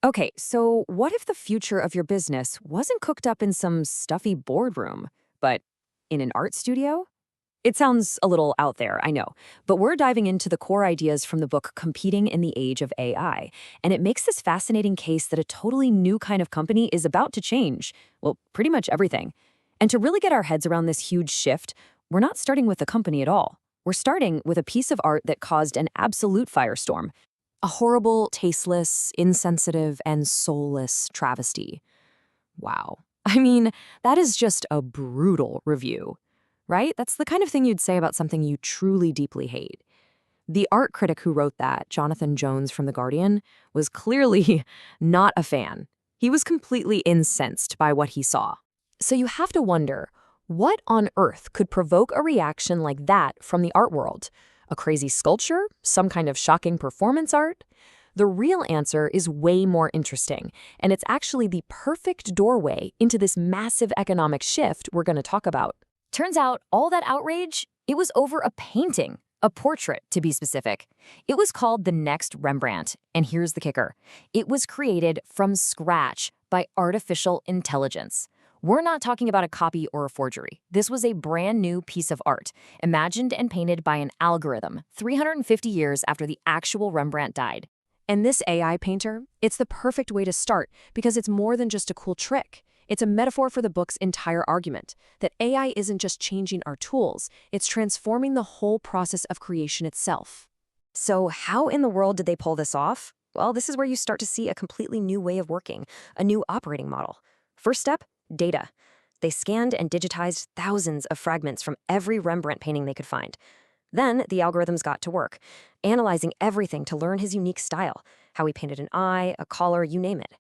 Okay, so what if the future of your business wasn't cooked up in some stuffy boardroom, but in an art studio? It sounds a little out there, I know, but we're diving into the core ideas from the book Competing in the Age of AI, and it makes this fascinating case that a totally new kind of company is about to change, well, pretty much everything. And to really get our heads around this huge shift, we're not starting with the company at all. We're starting with a piece of art that caused an absolute firestorm, a horrible, tasteless, insensitive, and soulless travesty. Wow. I mean, that is just a brutal review, right? That's the kind of thing you'd say about something you truly deeply hate. The art critic who wrote that, Jonathan Jones from The Guardian, was clearly not a fan. He was completely incensed by what he saw. So you have to wonder, what on earth could provoke a reaction like that from the art world? A crazy sculpture? Some kind of shocking performance art? The real answer is way more interesting, and it's actually the perfect doorway into this massive economic shift we're going to talk about. Turns out all that outrage, it was over a painting, a portrait to be specific. It was called The Next Rembrandt, and here's the kicker. It was created from scratch by artificial intelligence. We're not talking about a copy or a forgery. This was a brand new piece of art, imagined and painted by an algorithm 350 years after the actual Rembrandt died. And this AI painter, it's the perfect way to start because it's more than just a cool trick. It's a metaphor for the book's entire argument, that AI isn't just changing our tools, it's transforming the whole process of creation itself. So how in the world did they pull this off? Well, this is where you start to see a completely new way of working, a new operating model. First step, data. They scanned and digitized thousands of fragments from every Rembrandt painting they could find. Then the algorithms got to work, analyzing everything to learn his unique style, how he painted an eye, a collar, you name it.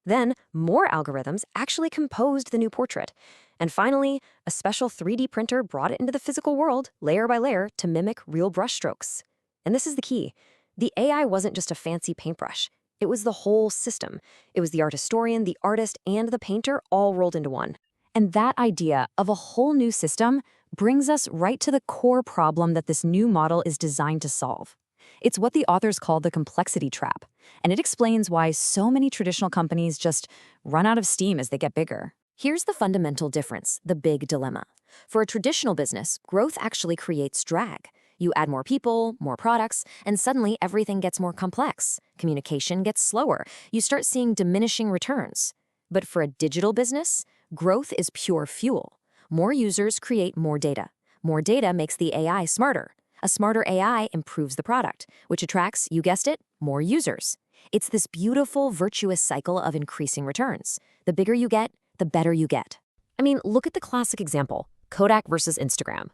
Then, more algorithms actually composed the new portrait. And finally, a special 3D printer brought it into the physical world, layer by layer, to mimic real brushstrokes. And this is the key. The AI wasn't just a fancy paintbrush. It was the whole system. It was the art historian, the artist, and the painter all rolled into one. And that idea of a whole new system brings us right to the core problem that this new model is designed to solve. It's what the authors call the complexity trap, and it explains why so many traditional companies just run out of steam as they get bigger. Here's the fundamental difference, the big dilemma. For a traditional business, growth actually creates drag. You add more people, more products, and suddenly everything gets more complex. Communication gets slower. You start seeing diminishing returns. But for a digital business, growth is pure fuel. More users create more data. More data makes the AI smarter. A smarter AI improves the product, which attracts, you guessed it, more users. It's this beautiful, virtuous cycle of increasing returns. The bigger you get, the better you get. I mean, look at the classic example, Kodak versus Instagram.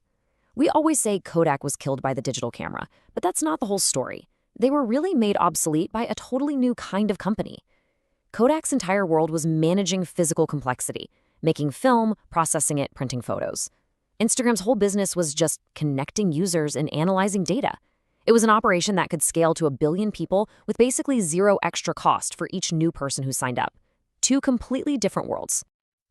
We always say Kodak was killed by the digital camera, but that's not the whole story. They were really made obsolete by a totally new kind of company. Kodak's entire world was managing physical complexity, making film, processing it, printing photos. Instagram's whole business was just connecting users and analyzing data. It was an operation that could scale to 1 billion people with basically zero extra cost for each new person who signed up. Two completely different worlds.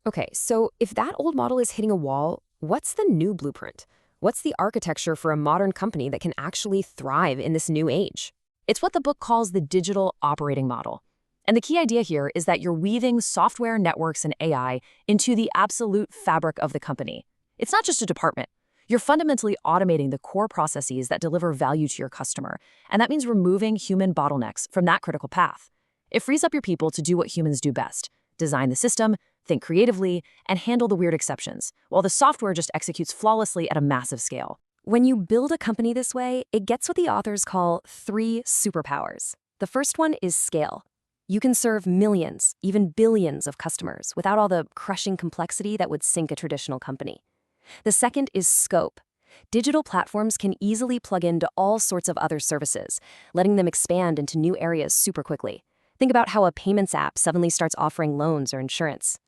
Okay, so if that old model is hitting a wall, what's the new blueprint? What's the architecture for a modern company that can actually thrive in this new age? It's what the book calls the digital operating model. And the key idea here is that you're weaving software, networks, and AI into the absolute fabric of the company. It's not just a department. You're fundamentally automating the core processes that deliver value to your customer, and that means removing human bottlenecks from that critical path. It frees up your people to do what humans do best: design the system, think creatively, and handle the weird exceptions, while the software just executes flawlessly at a massive scale. When you build a company this way, it gets what the authors call 3 superpowers. The first one is scale. You can serve millions, even billions of customers without all the crushing complexity that would sink a traditional company. The second is scope. Digital platforms can easily plug into all sorts of other services, letting them expand into new areas super quickly. Think about how a payments app suddenly starts offering loans or insurance.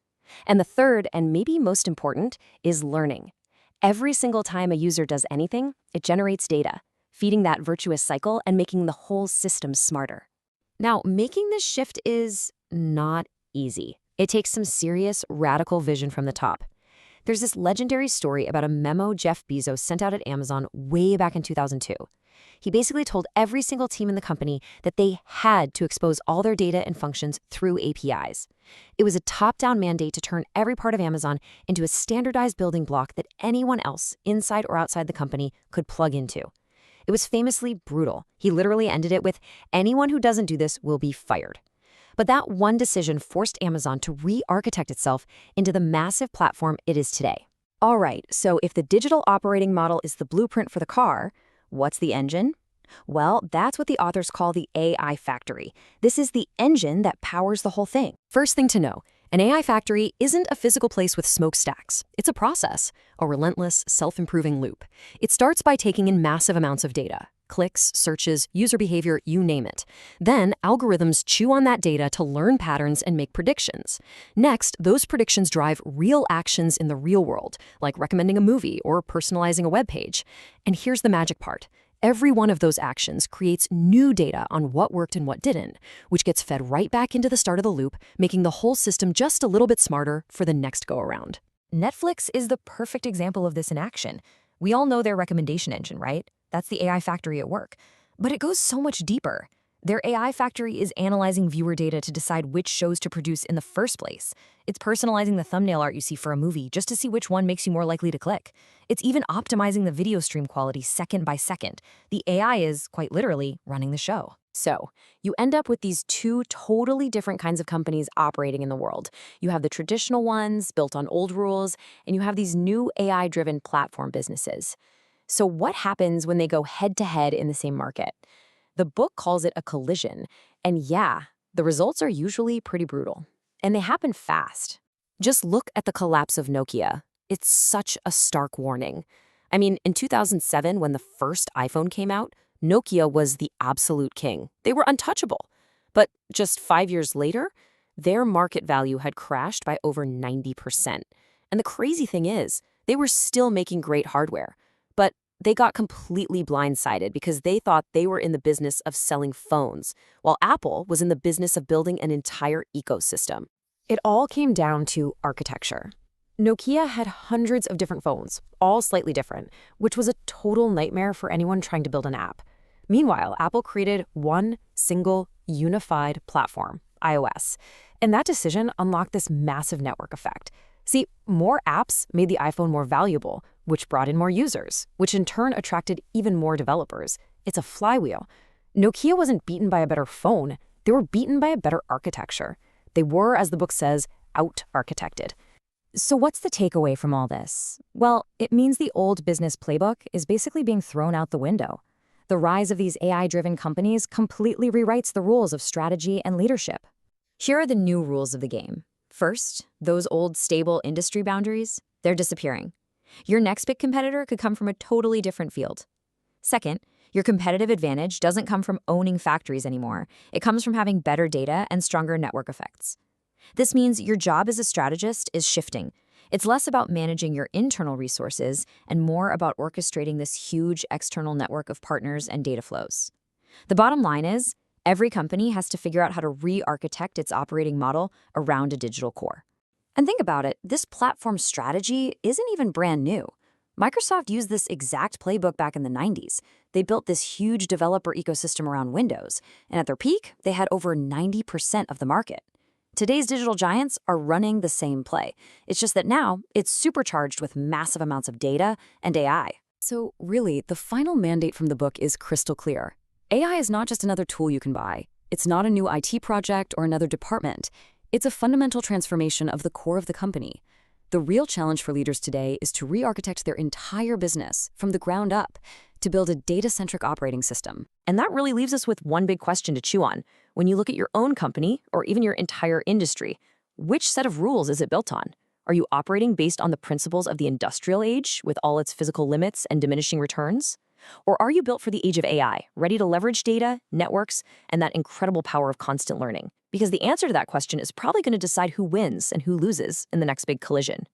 And the third, and maybe most important, is learning. Every single time a user does anything, it generates data, feeding that virtuous cycle and making the whole system smarter. Now, making this shift is not easy. It takes some serious, radical vision from the top. There's this legendary story about a memo Jeff Bezos sent out at Amazon way back in 2002. He basically told every single team in the company that they had to expose all their data and functions through APIs. It was a top-down mandate to turn every part of Amazon into a standardized building block that anyone else, inside or outside the company, could plug into. It was famously brutal. He literally ended it with, "Anyone who doesn't do this will be fired." But that one decision forced Amazon to re-architect itself into the massive platform it is today. All right, so if the digital operating model is the blueprint for the car, what's the engine? Well, that's what the authors call the AI factory. This is the engine that powers the whole thing. First thing to know, an AI factory isn't a physical place with smokestacks. It's a process, a relentless, self-improving loop. It starts by taking in massive amounts of data. Clicks, searches, user behavior, you name it. Then, algorithms chew on that data to learn patterns and make predictions. Next, those predictions drive real actions in the real world, like recommending a movie or personalizing a web page. And here's the magic part. Every one of those actions creates new data on what worked and what didn't, which gets fed right back into the start of the loop, making the whole system just a little bit smarter for the next go-around. Netflix is the perfect example of this in action. We all know their recommendation engine, right? That's the AI factory at work. But it goes so much deeper. Their AI factory is analyzing viewer data to decide which shows to produce in the first place. It's personalizing the thumbnail art you see for a movie just to see which one makes you more likely to click. It's even optimizing the video stream quality second by second. The AI is, quite literally, running the show. So, you end up with these two totally different kinds of companies operating in the world. You have the traditional ones, built on old rules, and you have these new AI-driven platform businesses. So what happens when they go head-to-head in the same market? The book calls it a collision. And yeah, the results are usually pretty brutal. And they happen fast. Just look at the collapse of Nokia. It's such a stark warning. I mean, in 2007, when the first iPhone came out, Nokia was the absolute king. They were untouchable. But just 5 years later, their market value had crashed by over 90%. And the crazy thing is, they were still making great hardware. But they got completely blindsided because they thought they were in the business of selling phones, while Apple was in the business of building an entire ecosystem. It all came down to architecture. Nokia had hundreds of different phones, all slightly different, which was a total nightmare for anyone trying to build an app. Meanwhile, Apple created one single, unified platform, iOS. And that decision unlocked this massive network effect. See, more apps made the iPhone more valuable, which brought in more users, which in turn attracted even more developers. It's a flywheel. Nokia wasn't beaten by a better phone. They were beaten by a better architecture. They were, as the book says, out-architected. So what's the takeaway from all this? Well, it means the old business playbook is basically being thrown out the window. The rise of these AI-driven companies completely rewrites the rules of strategy and leadership. Here are the new rules of the game. First, those old stable industry boundaries, they're disappearing. Your next big competitor could come from a totally different field. Second, your competitive advantage doesn't come from owning factories anymore. It comes from having better data and stronger network effects. This means your job as a strategist is shifting. It's less about managing your internal resources and more about orchestrating this huge external network of partners and data flows. The bottom line is, every company has to figure out how to re-architect its operating model around a digital core. And think about it, this platform strategy isn't even brand new. Microsoft used this exact playbook back in the 90s. They built this huge developer ecosystem around Windows, and at their peak, they had over 90% of the market. Today's digital giants are running the same play. It's just that now, it's supercharged with massive amounts of data and AI. So really, the final mandate from the book is crystal clear. AI is not just another tool you can buy. It's not a new IT project or another department. It's a fundamental transformation of the core of the company. The real challenge for leaders today is to re-architect their entire business from the ground up to build a data-centric operating system. And that really leaves us with one big question to chew on. When you look at your own company, or even your entire industry, which set of rules is it built on? Are you operating based on the principles of the industrial age, with all its physical limits and diminishing returns? Or are you built for the age of AI, ready to leverage data, networks, and that incredible power of constant learning? Because the answer to that question is probably going to decide who wins and who loses in the next big collision.